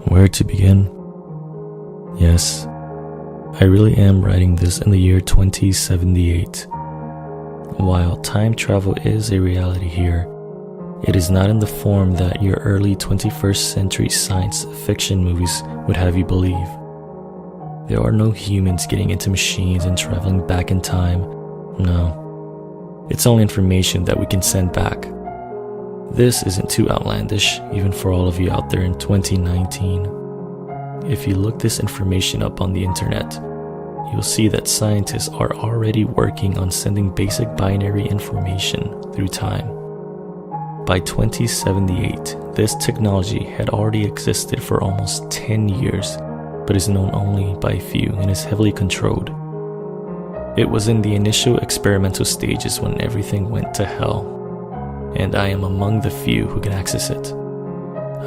Where to begin? Yes, I really am writing this in the year 2078. While time travel is a reality here, it is not in the form that your early 21st century science fiction movies would have you believe. There are no humans getting into machines and traveling back in time. No, it's only information that we can send back. This isn't too outlandish, even for all of you out there in 2019. If you look this information up on the internet, you'll see that scientists are already working on sending basic binary information through time. By 2078, this technology had already existed for almost 10 years, but is known only by a few and is heavily controlled. It was in the initial experimental stages when everything went to hell, and I am among the few who can access it.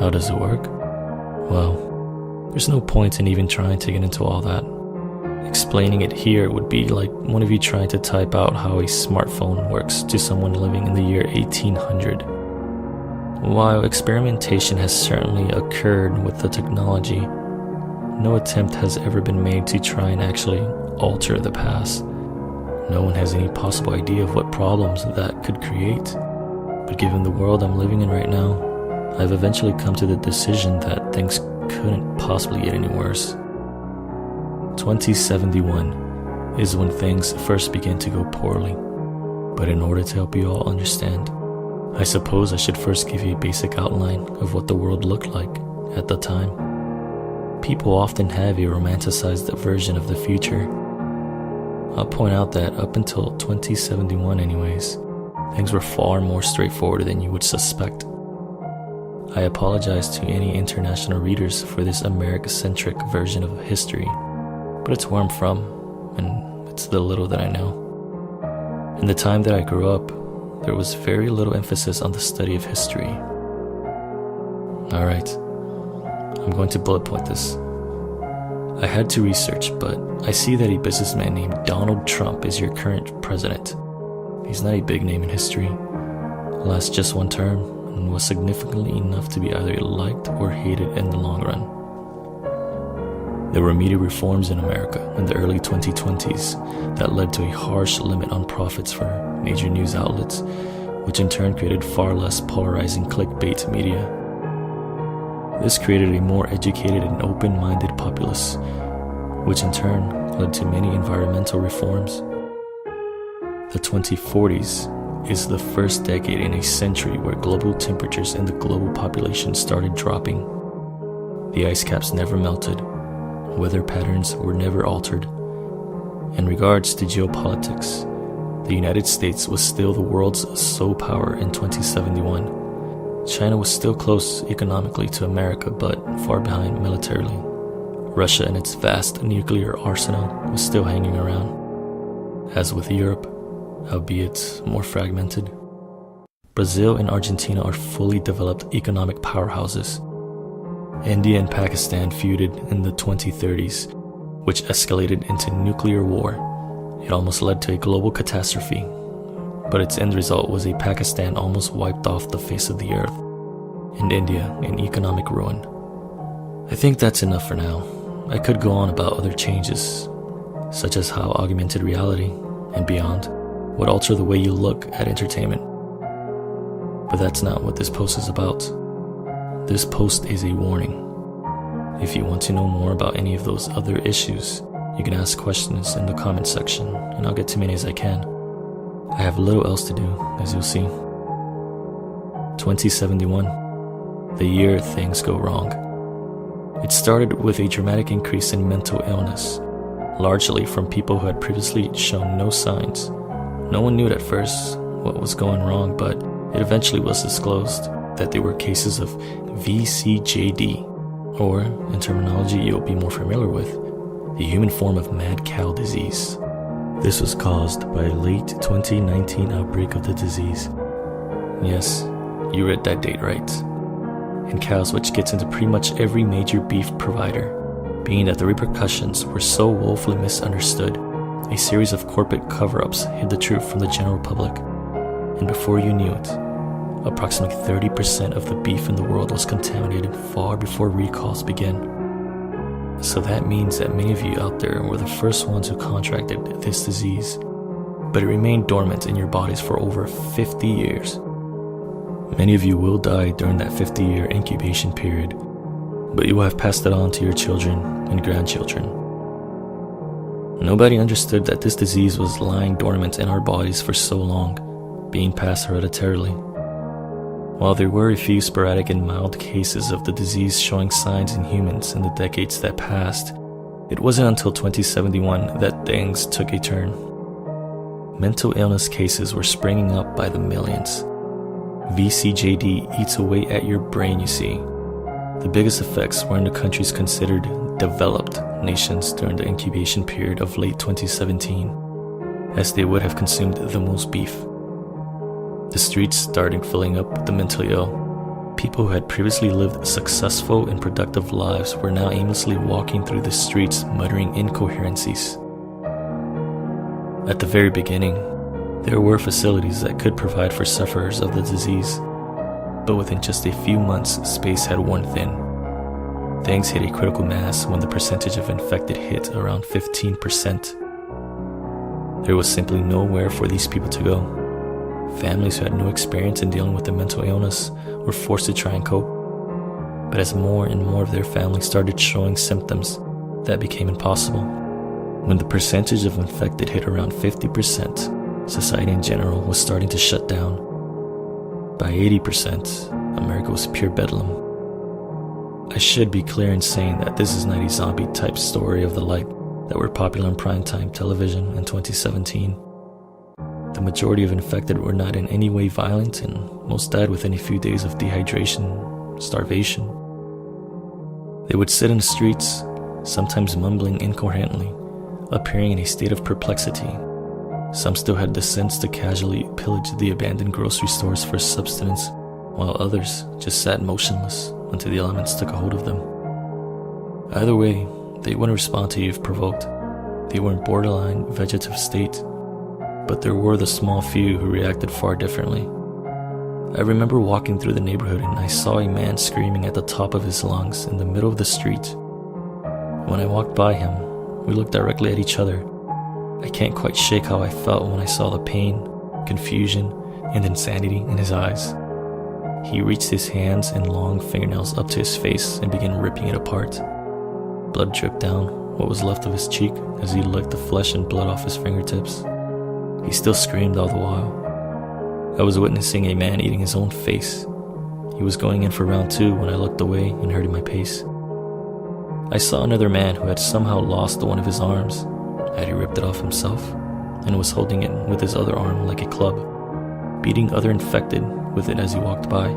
How does it work? Well, there's no point in even trying to get into all that. Explaining it here would be like one of you trying to type out how a smartphone works to someone living in the year 1800. While experimentation has certainly occurred with the technology, no attempt has ever been made to try and actually alter the past. No one has any possible idea of what problems that could create. But given the world I'm living in right now, I've eventually come to the decision that things couldn't possibly get any worse. 2071 is when things first begin to go poorly. But in order to help you all understand, I suppose I should first give you a basic outline of what the world looked like at the time. People often have a romanticized version of the future. I'll point out that up until 2071 anyways, things were far more straightforward than you would suspect. I apologize to any international readers for this America-centric version of history, but it's where I'm from, and it's the little that I know. In the time that I grew up, there was very little emphasis on the study of history. Alright, I'm going to bullet point this. I had to research, but I see that a businessman named Donald Trump is your current president. He's not a big name in history, lasts just one term, and was significantly enough to be either liked or hated in the long run. There were media reforms in America in the early 2020s that led to a harsh limit on profits for major news outlets, which in turn created far less polarizing clickbait media. This created a more educated and open-minded populace, which in turn led to many environmental reforms. The 2040s is the first decade in a century where global temperatures and the global population started dropping. The ice caps never melted, weather patterns were never altered. In regards to geopolitics, the United States was still the world's sole power in 2071. China was still close economically to America, but far behind militarily. Russia and its vast nuclear arsenal was still hanging around. As with Europe, albeit more fragmented, Brazil and Argentina are fully developed economic powerhouses. India and Pakistan feuded in the 2030s, which escalated into nuclear war. It almost led to a global catastrophe, but its end result was a Pakistan almost wiped off the face of the earth, and India in economic ruin. I think that's enough for now. I could go on about other changes, such as how augmented reality and beyond would alter the way you look at entertainment. But that's not what this post is about. This post is a warning. If you want to know more about any of those other issues, you can ask questions in the comment section, and I'll get to many as I can. I have little else to do, as you'll see. 2071, the year things go wrong. It started with a dramatic increase in mental illness, largely from people who had previously shown no signs. No one knew at first what was going wrong, but it eventually was disclosed that they were cases of VCJD, or, in terminology you'll be more familiar with, the human form of mad cow disease. This was caused by a late 2019 outbreak of the disease. Yes, you read that date right. In cows, which gets into pretty much every major beef provider, being that the repercussions were so woefully misunderstood. A series of corporate cover-ups hid the truth from the general public, and before you knew it, approximately 30% of the beef in the world was contaminated far before recalls began. So that means that many of you out there were the first ones who contracted this disease, but it remained dormant in your bodies for over 50 years. Many of you will die during that 50-year incubation period, but you will have passed it on to your children and grandchildren. Nobody understood that this disease was lying dormant in our bodies for so long, being passed hereditarily. While there were a few sporadic and mild cases of the disease showing signs in humans in the decades that passed, it wasn't until 2071 that things took a turn. Mental illness cases were springing up by the millions. VCJD eats away at your brain, you see. The biggest effects were in the countries considered developed nations during the incubation period of late 2017, as they would have consumed the most beef. The streets started filling up with the mentally ill. People who had previously lived successful and productive lives were now aimlessly walking through the streets muttering incoherencies. At the very beginning, there were facilities that could provide for sufferers of the disease, but within just a few months, space had worn thin. Things hit a critical mass when the percentage of infected hit around 15%. There was simply nowhere for these people to go. Families who had no experience in dealing with the mental illness were forced to try and cope. But as more and more of their families started showing symptoms, that became impossible. When the percentage of infected hit around 50%, society in general was starting to shut down. By 80%, America was pure bedlam. I should be clear in saying that this is not a zombie-type story of the like that were popular on primetime television in 2017. The majority of infected were not in any way violent, and most died within a few days of dehydration, starvation. They would sit in the streets, sometimes mumbling incoherently, appearing in a state of perplexity. Some still had the sense to casually pillage the abandoned grocery stores for sustenance, while others just sat motionless until the elements took a hold of them. Either way, they wouldn't respond to you if provoked. They were in borderline vegetative state, but there were the small few who reacted far differently. I remember walking through the neighborhood and I saw a man screaming at the top of his lungs in the middle of the street. When I walked by him, we looked directly at each other. I can't quite shake how I felt when I saw the pain, confusion, and insanity in his eyes. He reached his hands and long fingernails up to his face and began ripping it apart. Blood dripped down what was left of his cheek as he licked the flesh and blood off his fingertips. He still screamed all the while. I was witnessing a man eating his own face. He was going in for round 2 when I looked away and hurried my pace. I saw another man who had somehow lost one of his arms. Had he ripped it off himself and was holding it with his other arm like a club, beating other infected with it as he walked by.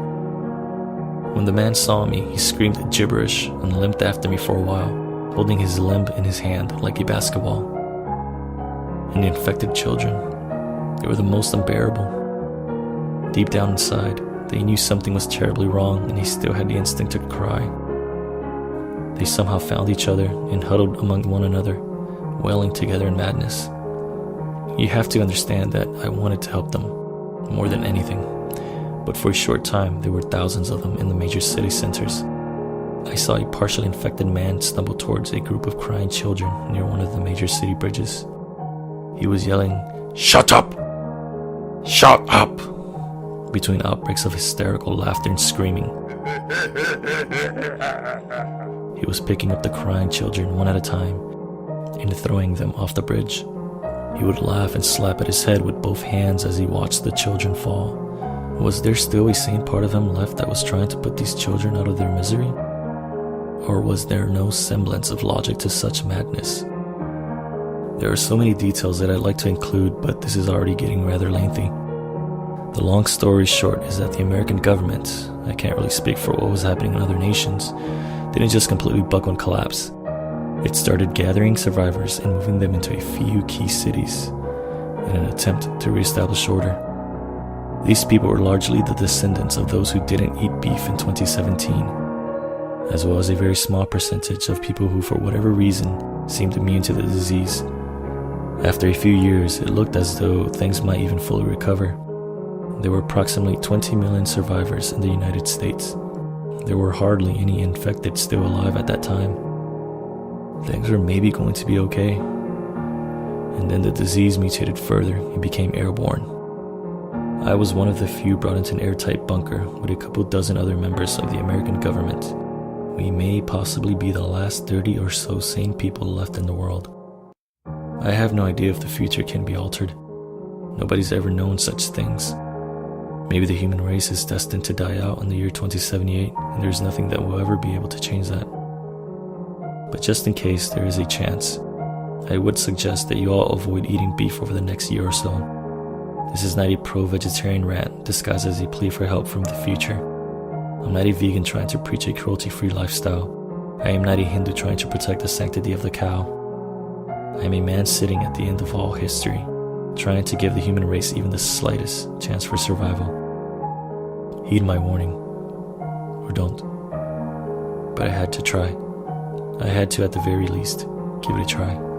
When the man saw me, he screamed gibberish and limped after me for a while, holding his limb in his hand like a basketball. And the infected children, they were the most unbearable. Deep down inside, they knew something was terribly wrong and they still had the instinct to cry. They somehow found each other and huddled among one another, wailing together in madness. You have to understand that I wanted to help them, more than anything. But for a short time, there were thousands of them in the major city centers. I saw a partially infected man stumble towards a group of crying children near one of the major city bridges. He was yelling, "Shut up! Shut up!" between outbreaks of hysterical laughter and screaming. He was picking up the crying children one at a time and throwing them off the bridge. He would laugh and slap at his head with both hands as he watched the children fall. Was there still a sane part of him left that was trying to put these children out of their misery? Or was there no semblance of logic to such madness? There are so many details that I'd like to include, but this is already getting rather lengthy. The long story short is that the American government, I can't really speak for what was happening in other nations, didn't just completely buckle and collapse. It started gathering survivors and moving them into a few key cities in an attempt to reestablish order. These people were largely the descendants of those who didn't eat beef in 2017, as well as a very small percentage of people who, for whatever reason, seemed immune to the disease. After a few years, it looked as though things might even fully recover. There were approximately 20 million survivors in the United States. There were hardly any infected still alive at that time. Things were maybe going to be okay. And then the disease mutated further and became airborne. I was one of the few brought into an airtight bunker with a couple dozen other members of the American government. We may possibly be the last 30 or so sane people left in the world. I have no idea if the future can be altered. Nobody's ever known such things. Maybe the human race is destined to die out in the year 2078, and there's nothing that will ever be able to change that. But just in case there is a chance, I would suggest that you all avoid eating beef over the next year or so. This is not a pro-vegetarian rant disguised as a plea for help from the future. I'm not a vegan trying to preach a cruelty-free lifestyle. I am not a Hindu trying to protect the sanctity of the cow. I am a man sitting at the end of all history, trying to give the human race even the slightest chance for survival. Heed my warning, or don't. But I had to try. I had to, at the very least, give it a try.